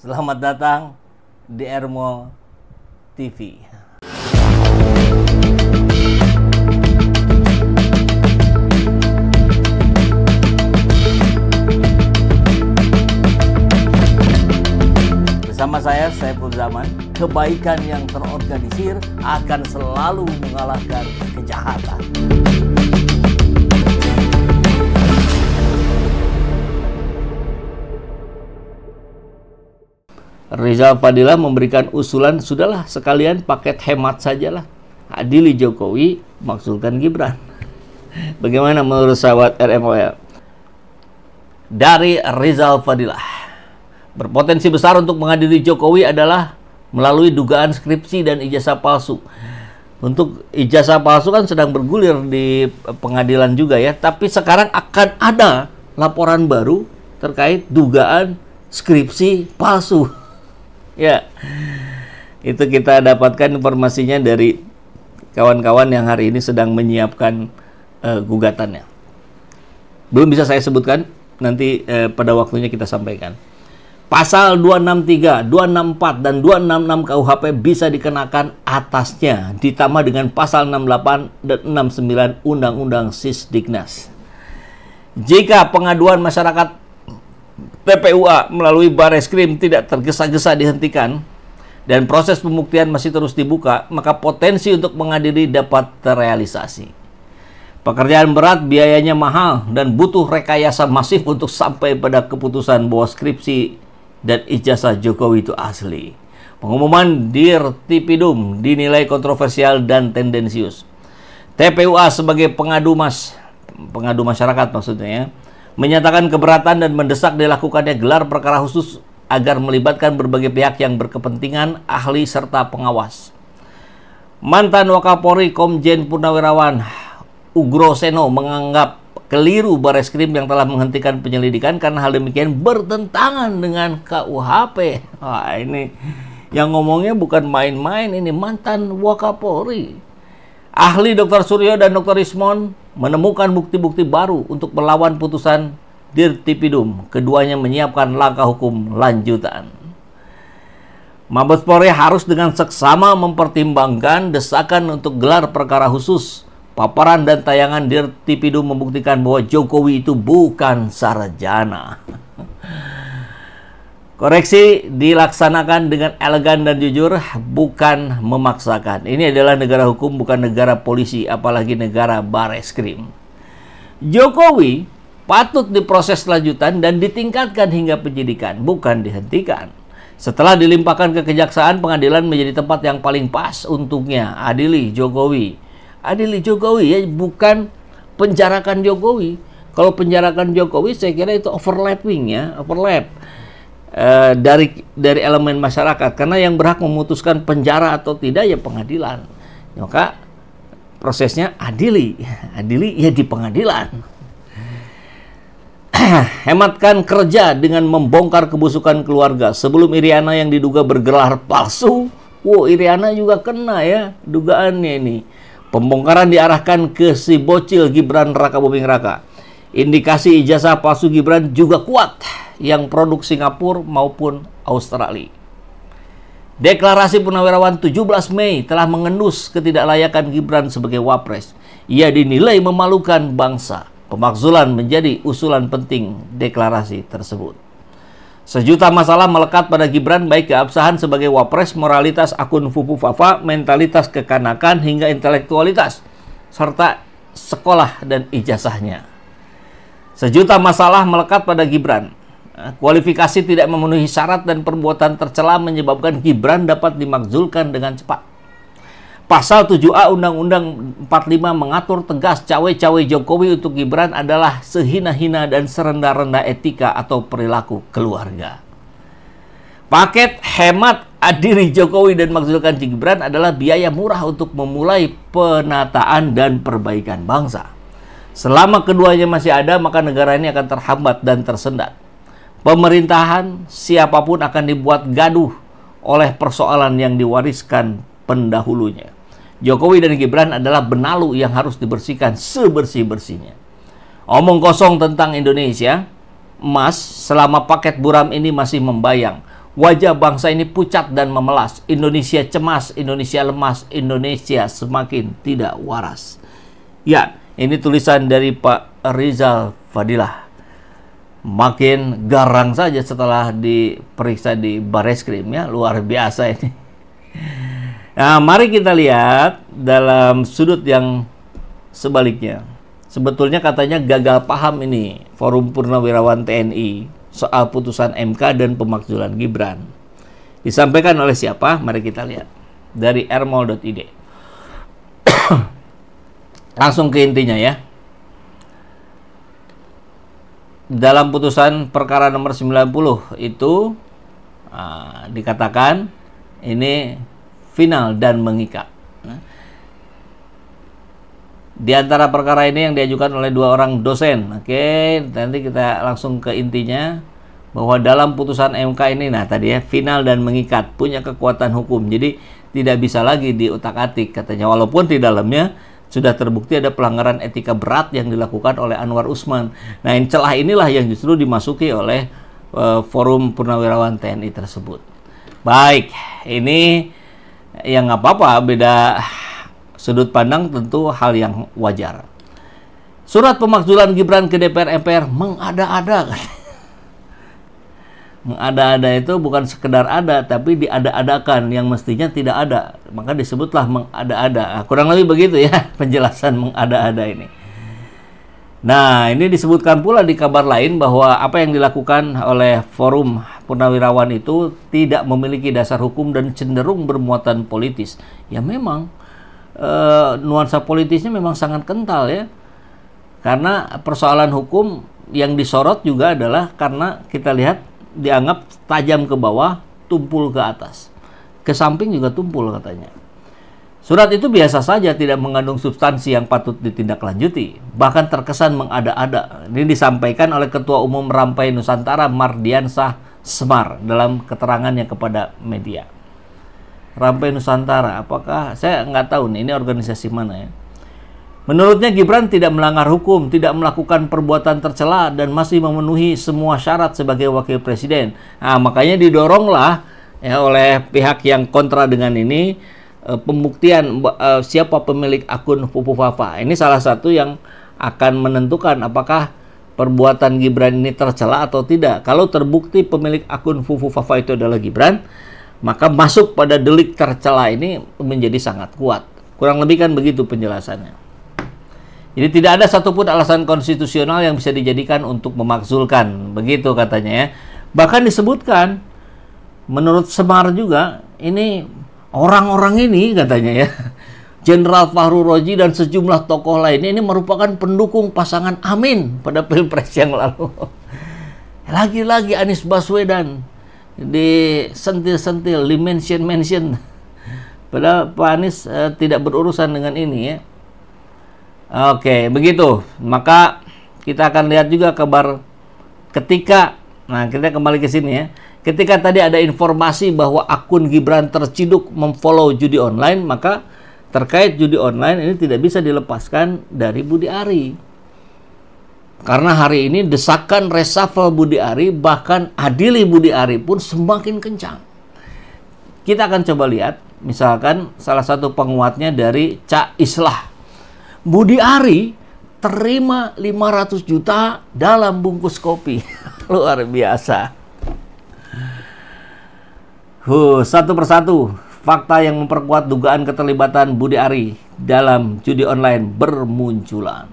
Selamat datang di Ermo TV. Bersama saya, Saiful Zaman, kebaikan yang terorganisir akan selalu mengalahkan kejahatan. Rizal Fadilah memberikan usulan, sudahlah sekalian paket hemat sajalah. Adili Jokowi, maksulkan Gibran. Bagaimana menurut sahabat RMOL? Dari Rizal Fadilah, berpotensi besar untuk mengadili Jokowi adalah melalui dugaan skripsi dan ijazah palsu. Untuk ijazah palsu kan sedang bergulir di pengadilan juga ya, tapi sekarang akan ada laporan baru terkait dugaan skripsi palsu. Ya, itu kita dapatkan informasinya dari kawan-kawan yang hari ini sedang menyiapkan gugatannya. Belum bisa saya sebutkan, nanti pada waktunya kita sampaikan. Pasal 263, 264, dan 266 KUHP bisa dikenakan atasnya, ditambah dengan pasal 68 dan 69 Undang-Undang Sisdiknas. Jika pengaduan masyarakat TPUA melalui Bareskrim tidak tergesa-gesa dihentikan dan proses pembuktian masih terus dibuka, maka potensi untuk mengadili dapat terrealisasi. Pekerjaan berat, biayanya mahal, dan butuh rekayasa masif untuk sampai pada keputusan bahwa skripsi dan ijazah Jokowi itu asli. Pengumuman Dirtipidum dinilai kontroversial dan tendensius. TPUA sebagai pengadu masyarakat maksudnya ya, menyatakan keberatan dan mendesak dilakukannya gelar perkara khusus agar melibatkan berbagai pihak yang berkepentingan, ahli, serta pengawas. Mantan Wakapolri Komjen Purnawirawan Ugro Seno menganggap keliru Bareskrim yang telah menghentikan penyelidikan karena hal demikian bertentangan dengan KUHP. Wah, ini yang ngomongnya bukan main-main, ini mantan Wakapolri. Ahli Dr. Suryo dan Dr. Ismon menemukan bukti-bukti baru untuk melawan putusan Dirtipidum. Keduanya menyiapkan langkah hukum lanjutan. Mabes Polri harus dengan seksama mempertimbangkan desakan untuk gelar perkara khusus. Paparan dan tayangan Dirtipidum membuktikan bahwa Jokowi itu bukan sarjana. Koreksi dilaksanakan dengan elegan dan jujur, bukan memaksakan. Ini adalah negara hukum, bukan negara polisi, apalagi negara Bareskrim. Jokowi patut diproses lanjutan dan ditingkatkan hingga penyidikan, bukan dihentikan. Setelah dilimpahkan ke kejaksaan, pengadilan menjadi tempat yang paling pas untuknya. Adili Jokowi. Adili Jokowi ya, bukan penjarakan Jokowi. Kalau penjarakan Jokowi saya kira itu overlapping ya, overlap. Dari elemen masyarakat, karena yang berhak memutuskan penjara atau tidak ya pengadilan. Maka prosesnya adili ya di pengadilan. Hematkan kerja dengan membongkar kebusukan keluarga. Sebelum Iriana yang diduga bergelar palsu, Iriana juga kena ya dugaannya ini. Pembongkaran diarahkan ke si bocil Gibran Rakabuming Raka. Indikasi ijazah palsu Gibran juga kuat, yang produk Singapura maupun Australia. Deklarasi Purnawirawan 17 Mei telah mengendus ketidaklayakan Gibran sebagai wapres. Ia dinilai memalukan bangsa. Pemakzulan menjadi usulan penting deklarasi tersebut. Sejuta masalah melekat pada Gibran, baik keabsahan sebagai wapres, moralitas akun Fufu Fafa, mentalitas kekanakan hingga intelektualitas, serta sekolah dan ijazahnya. Sejuta masalah melekat pada Gibran. Kualifikasi tidak memenuhi syarat dan perbuatan tercela menyebabkan Gibran dapat dimakzulkan dengan cepat. Pasal 7A Undang-Undang 45 mengatur tegas cawe-cawe Jokowi untuk Gibran adalah sehina-hina dan serendah-rendah etika atau perilaku keluarga. Paket hemat adili Jokowi dan makzulkan Gibran adalah biaya murah untuk memulai penataan dan perbaikan bangsa. Selama keduanya masih ada, maka negara ini akan terhambat dan tersendat. Pemerintahan siapapun akan dibuat gaduh oleh persoalan yang diwariskan pendahulunya. Jokowi dan Gibran adalah benalu yang harus dibersihkan sebersih-bersihnya. Omong kosong tentang Indonesia emas selama paket buram ini masih membayang. Wajah bangsa ini pucat dan memelas. Indonesia cemas, Indonesia lemas, Indonesia semakin tidak waras. Ya, ini tulisan dari Pak Rizal Fadilah. Makin garang saja setelah diperiksa di Bareskrim, ya, luar biasa ini. Nah, mari kita lihat dalam sudut yang sebaliknya. Sebetulnya katanya gagal paham ini Forum Purnawirawan TNI soal putusan MK dan pemakzulan Gibran. Disampaikan oleh siapa? Mari kita lihat. Dari rmol.id. Langsung ke intinya ya. Dalam putusan perkara nomor 90 itu dikatakan ini final dan mengikat. Di antara perkara ini yang diajukan oleh 2 orang dosen. Oke, nanti kita langsung ke intinya bahwa dalam putusan MK ini, nah tadi ya, final dan mengikat, punya kekuatan hukum. Jadi tidak bisa lagi diutak-atik katanya, walaupun di dalamnya sudah terbukti ada pelanggaran etika berat yang dilakukan oleh Anwar Usman. Nah, celah inilah yang justru dimasuki oleh Forum Purnawirawan TNI tersebut. Baik, ini yang nggak apa-apa, beda sudut pandang tentu hal yang wajar. Surat pemakzulan Gibran ke DPR MPR mengada-ada. Mengada-ada itu bukan sekedar ada, tapi diada-adakan yang mestinya tidak ada. Maka disebutlah mengada-ada. Kurang lebih begitu ya penjelasan mengada-ada ini. Nah, ini disebutkan pula di kabar lain bahwa apa yang dilakukan oleh Forum Purnawirawan itu tidak memiliki dasar hukum dan cenderung bermuatan politis. Ya memang nuansa politisnya memang sangat kental ya. Karena persoalan hukum yang disorot juga adalah karena kita lihat dianggap tajam ke bawah, tumpul ke atas. Ke samping juga tumpul katanya. Surat itu biasa saja, tidak mengandung substansi yang patut ditindaklanjuti. Bahkan terkesan mengada-ada. Ini disampaikan oleh Ketua Umum Rampai Nusantara Mardiansah Semar dalam keterangannya kepada media. Rampai Nusantara, apakah, saya nggak tahu nih, ini organisasi mana ya. Menurutnya Gibran tidak melanggar hukum, tidak melakukan perbuatan tercela, dan masih memenuhi semua syarat sebagai wakil presiden. Nah, makanya didoronglah ya oleh pihak yang kontra dengan ini pembuktian siapa pemilik akun Fufu Fafa. Ini salah satu yang akan menentukan apakah perbuatan Gibran ini tercela atau tidak. Kalau terbukti pemilik akun Fufu Fafa itu adalah Gibran, maka masuk pada delik tercela ini menjadi sangat kuat. Kurang lebih kan begitu penjelasannya. Jadi tidak ada satupun alasan konstitusional yang bisa dijadikan untuk memakzulkan. Begitu katanya ya. Bahkan disebutkan, menurut Semar juga, ini orang-orang ini katanya ya, Jenderal Fahru Roji dan sejumlah tokoh lainnya ini merupakan pendukung pasangan Amin pada Pilpres yang lalu. Lagi-lagi Anies Baswedan disentil-sentil, di-mention. Padahal Pak Anies tidak berurusan dengan ini ya. Oke, begitu. Maka kita akan lihat juga kabar ketika, nah kita kembali ke sini ya. Ketika tadi ada informasi bahwa akun Gibran terciduk memfollow judi online, maka terkait judi online ini tidak bisa dilepaskan dari Budi Ari. Karena hari ini desakan reshuffle Budi Ari, bahkan adili Budi Ari pun semakin kencang. Kita akan coba lihat, misalkan salah satu penguatnya dari Cak Islah. Budi Ari terima 500 juta dalam bungkus kopi. Luar biasa. Satu persatu fakta yang memperkuat dugaan keterlibatan Budi Ari dalam judi online bermunculan.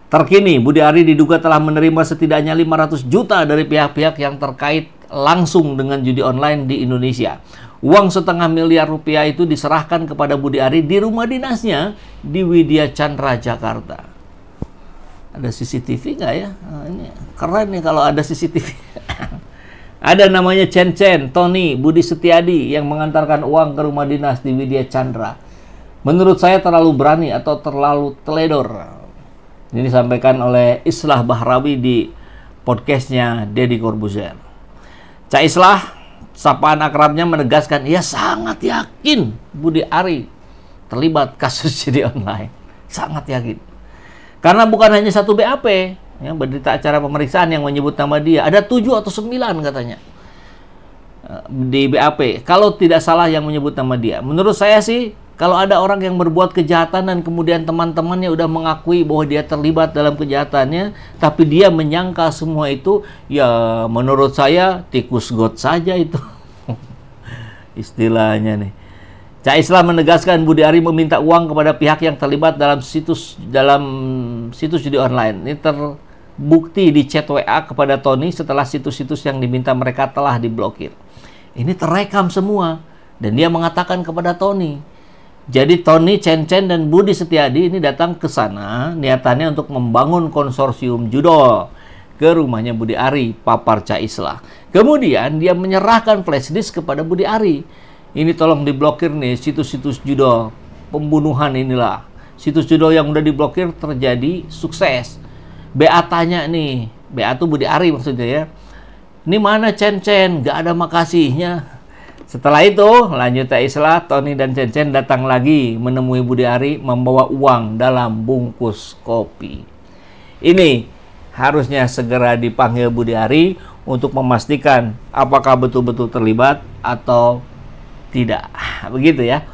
Terkini, Budi Ari diduga telah menerima setidaknya 500 juta dari pihak-pihak yang terkait langsung dengan judi online di Indonesia. Uang setengah miliar rupiah itu diserahkan kepada Budi Ari di rumah dinasnya di Widya Chandra, Jakarta. Ada CCTV nggak ya? Nah, ini keren nih kalau ada CCTV. Ada namanya Chen Tony Budi Setiadi yang mengantarkan uang ke rumah dinas di Widya Chandra. Menurut saya terlalu berani atau terlalu teledor. Ini disampaikan oleh Islah Bahrawi di podcastnya Deddy Corbuzier. Cak Islah, sapaan akrabnya, menegaskan ia sangat yakin Budi Ari terlibat kasus judi online. Sangat yakin. Karena bukan hanya satu BAP, ya, berita acara pemeriksaan yang menyebut nama dia. Ada 7 atau 9 katanya. di BAP. Kalau tidak salah yang menyebut nama dia. Menurut saya sih, kalau ada orang yang berbuat kejahatan dan kemudian teman-temannya udah mengakui bahwa dia terlibat dalam kejahatannya, tapi dia menyangka semua itu, ya menurut saya tikus got saja itu. Istilahnya nih. Cak Islam menegaskan Budi Ari meminta uang kepada pihak yang terlibat dalam situs judi online. Ini terbukti di chat WA kepada Tony setelah situs-situs yang diminta mereka telah diblokir. Ini terekam semua dan dia mengatakan kepada Tony. Jadi Tony, Chen Chen, dan Budi Setiadi ini datang ke sana niatannya untuk membangun konsorsium judo ke rumahnya Budi Ari, papar Cak Islah. Kemudian dia menyerahkan flash disk kepada Budi Ari. Ini tolong diblokir nih situs-situs judo pembunuhan inilah. Situs judo yang udah diblokir terjadi sukses. BA tanya nih, BA tuh Budi Ari maksudnya ya. Ini mana Chen Chen? Gak ada makasihnya. Setelah itu, lanjut Cak Islah, Tony dan Chen Chen datang lagi menemui Budi Ari membawa uang dalam bungkus kopi. Ini harusnya segera dipanggil Budi Ari untuk memastikan apakah betul-betul terlibat atau tidak. Begitu ya.